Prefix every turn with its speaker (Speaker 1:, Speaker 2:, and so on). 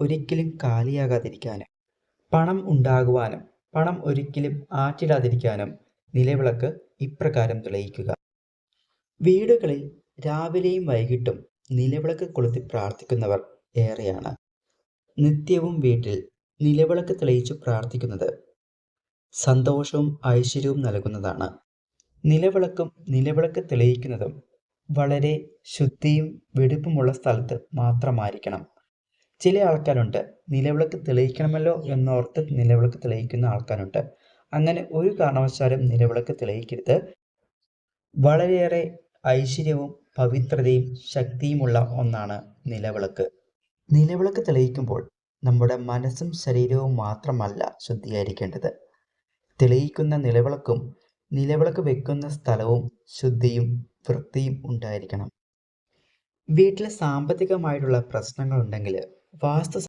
Speaker 1: ഒരിക്കലും കാലിയാകാതിരിക്കാനും പണം ഉണ്ടാകുവാനും പണം ഒരിക്കലും ആറ്റിടാതിരിക്കാനും നിലവിളക്ക് ഇപ്രകാരം തെളിയിക്കുക. വീടുകളിൽ രാവിലെയും വൈകിട്ടും നിലവിളക്ക് കൊളുത്തി പ്രാർത്ഥിക്കുന്നവർ ഏറെയാണ്. നിത്യവും വീട്ടിൽ നിലവിളക്ക് തെളിയിച്ചു പ്രാർത്ഥിക്കുന്നത് സന്തോഷവും ഐശ്വര്യവും നൽകുന്നതാണ്. നിലവിളക്ക് തെളിയിക്കുന്നതും വളരെ ശുദ്ധിയും വെടിപ്പുമുള്ള സ്ഥലത്ത് മാത്രമായിരിക്കണം. ചില ആൾക്കാരുണ്ട്, നിലവിളക്ക് തെളിയിക്കണമല്ലോ എന്നോർത്ത് നിലവിളക്ക് തെളിയിക്കുന്ന ആൾക്കാരുണ്ട്. അങ്ങനെ ഒരു കാരണവശാലും നിലവിളക്ക് തെളിയിക്കരുത്. വളരെയേറെ ഐശ്വര്യവും പവിത്രതയും ശക്തിയുമുള്ള ഒന്നാണ് നിലവിളക്ക്. നിലവിളക്ക് തെളിയിക്കുമ്പോൾ നമ്മുടെ മനസ്സും ശരീരവും മാത്രമല്ല ശുദ്ധിയായിരിക്കേണ്ടത്. തെളിയിക്കുന്ന നിലവിളക്ക് വെക്കുന്ന സ്ഥലവും ശുദ്ധിയും വൃത്തിയും ഉണ്ടായിരിക്കണം. വീട്ടിൽ സാമ്പത്തികമായിട്ടുള്ള പ്രശ്നങ്ങളുണ്ടെങ്കിൽ വാസ്തു